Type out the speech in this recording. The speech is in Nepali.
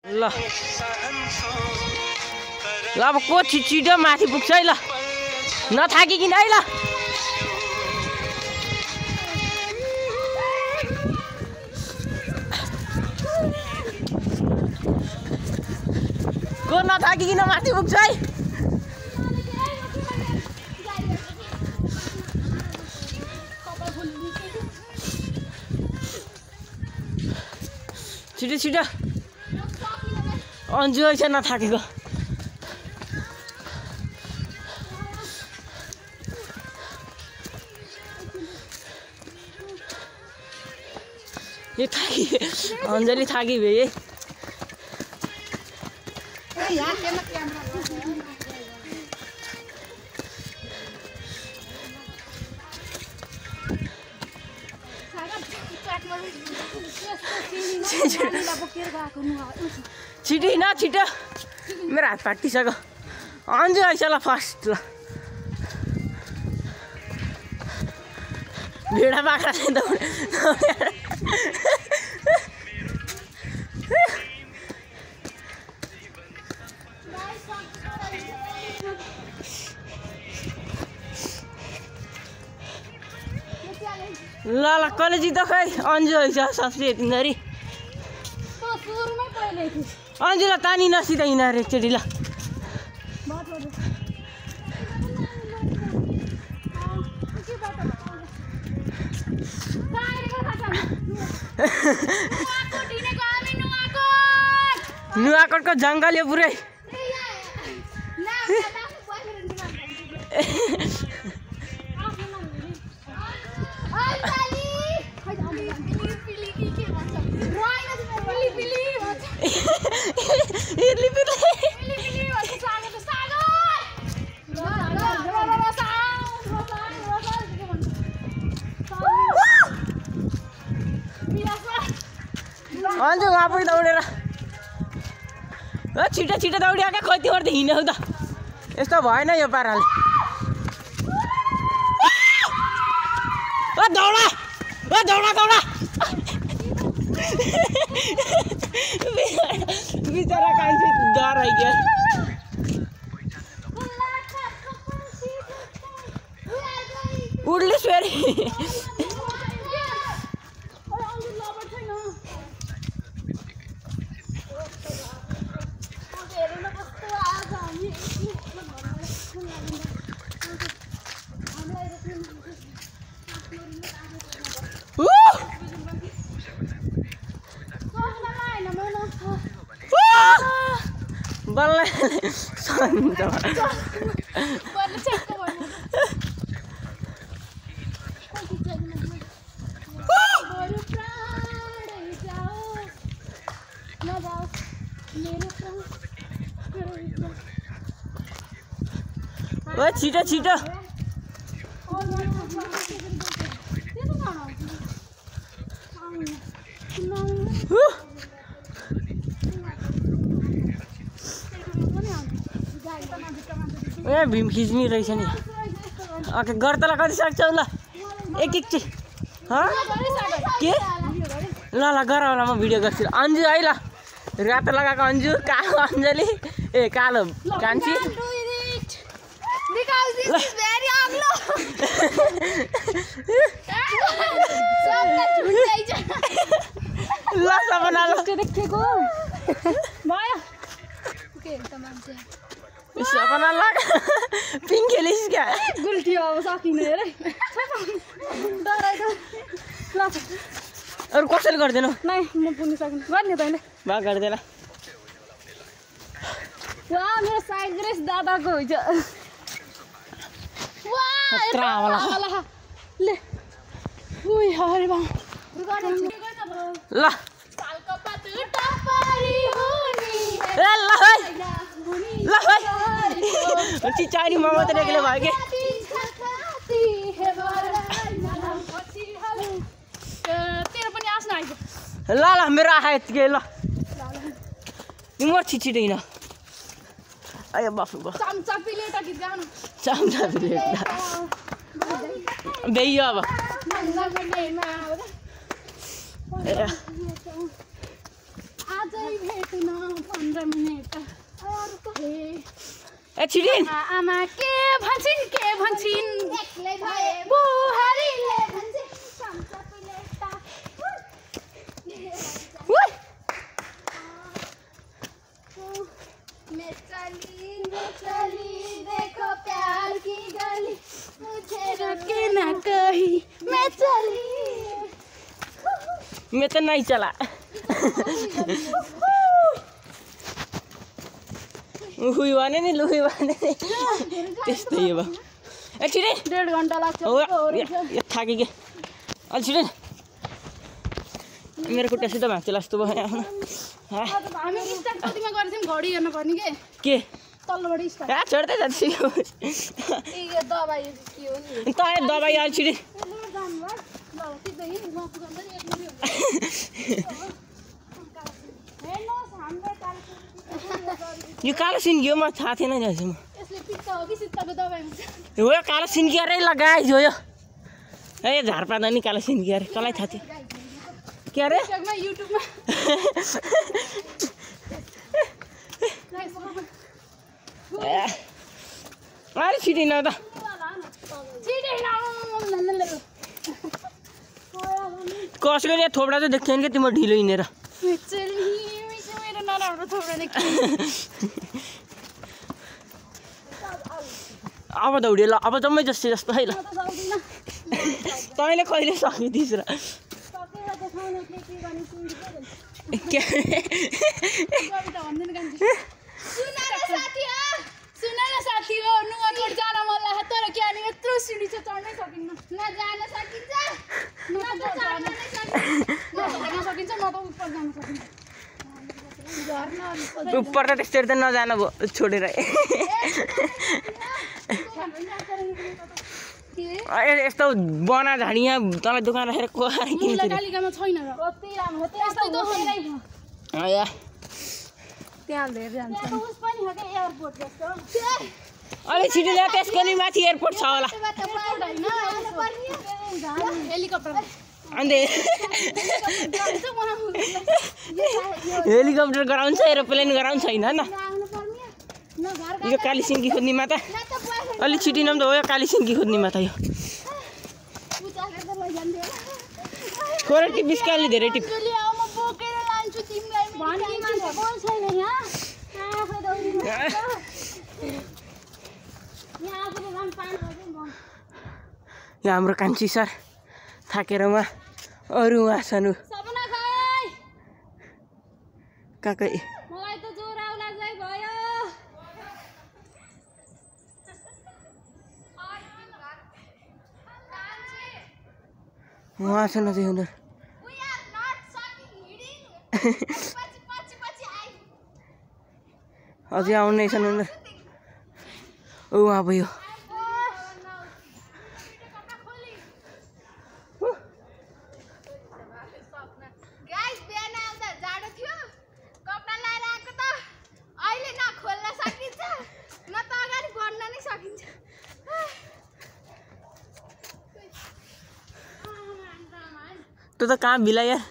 ल ल अब को छिटो माथि पुग्छ है ल नथाकिकिन है ल को नथाकिकिन माथि पुग्छ है छिटो छिटो अन्जु ऐसा नथाकेको ये थाकी अन्जली थाकी भए छिटो न छिटो मेरो हात फाटिसक्यो अन्जु आइस ल फर्स्ट ल भेडा बाख्रा ल ल कसले जित्यो खै अन्जु हैछ सबसे तिनीहरु अन्जुलाई तानी नसिधा यिनीहरू एकचोटि ल नुवाकोटको जङ्गल यो पुरै अन्जु आफै दौडेर छिटो छिटो दौडियो क्या कति गर्दै हिँड्यौ त यस्तो भएन यो पाराले दौडा दौडा दौडा बिचरा कान्छी डर आइगयो उडलिस फेरि बल्ल छिटो छिटो ए भीम खिच्ने रहेछ नि ओके गर्तला कति सक्छौ ल एक एक चाहिँ के ल ल गर होला म भिडियो गर्छु अन्जु है ल रातो लगाएको अन्जु कालो अन्जली ए कालो कान्छी ल सपना सपना लग पिङ खेलिस क्या गुल्टी अब सकिने रे अरू कसैले गर्दैन नै म पुग्न सक्नु गर्ने तैँले बा गर्दैन वा मेरो साइड रेस दादाको हुन्छ वा ले उइ हरे बा ल ए ल है ल है चिचारी मामा त एक्लै भयो के तेरो पनि आस्न आइज ल ल मेरो आँखा यतिकै ल तिम्रो छिटो हिँड अय बाफु बा चम्चा प्लेट गीत गाउनु चम्चा प्लेट बेइयो अब आजै भेट्न छिटो आमा के भन्छिन् एक्लै भए बुहारीले भन्छे सम्पले ता मैं चली देखो प्यार की गली मुझे रोके ना कहीं मैं चली मैं तो नहीं चला हुई वाने नि लुई वाने त्यस्तै हो ए छिटो 1.5 घण्टा लाग्छ हो यो थाके के अलि छिटो मेरो खुट्टा सिधै भाँच्यो जस्तो भयो हामी स्टार्ट कतिमा गर्छौँ घडी हेर्नु पर्ने के तल्लोबाट स्टार्ट छोड्दै जान्छ यो दबाई के हो नि त दबाई अलि छिटो यो कालो सिन्की म थाहा थिएन नि अझै म यसले पित्त हो कि सित्तको दबाई हुन्छ हो कालो सिन्की अरे लगाएछ हो यो ए झारपात नि कालो सिन्की अरे तँलाई थाहा थियो के अरे टिकटकमा युट्युबमा अरे छिटो न त कसको नि थोपडा चाहिँ देख्थेन कि तिम्रो ढिलो हिँडेर मेरो नराम्रो थोपडा देख्छ अब दौडियो ल अब जम्मै जस्तै जस्तो है ल तैँले कहिले सकिदिस् र के सुन न साथी हो नुवाकोट जान मन लाग्छ तर के अनि यत्रो सिडी चाहिँ चढ्नै सकिन्न न जान सकिन्छ न त चढ्न नै सकिन्छ न त उपर जान सकिन्छ उपर त त्यस्तै त नजानु भयो छोडेर यस्तो बना झाडिया तँलाई दोकान राखेर कालिकामा छैन र कति राम्रो त्यस्तै त त्यहाँ धेर जान्छ उस पनि हो के एयरपोर्ट जस्तो अलि छिटो ल्या त्यसको नि माथि एयरपोर्ट छ होला हेलिकप्टर अन्त हेलिकप्टर गराउँछ एरोप्लेन गराउँछ होइन न यो काली सिन्की खोज्ने माता अलि छिटो नाम त हो यो काली सिन्की खोज्ने माता यो थोरै टिप बिस्काली धेरै टिप यो हाम्रो कान्छी सर थाकेर उहाँ अरू उहाँ सानो काकै मलाई त जोर आउला जै भयो उहाँ छ न चाहिँ उनीहरू अझै आउनै छन् उनीहरू ऊ अब यो तो कहाँ बिला यार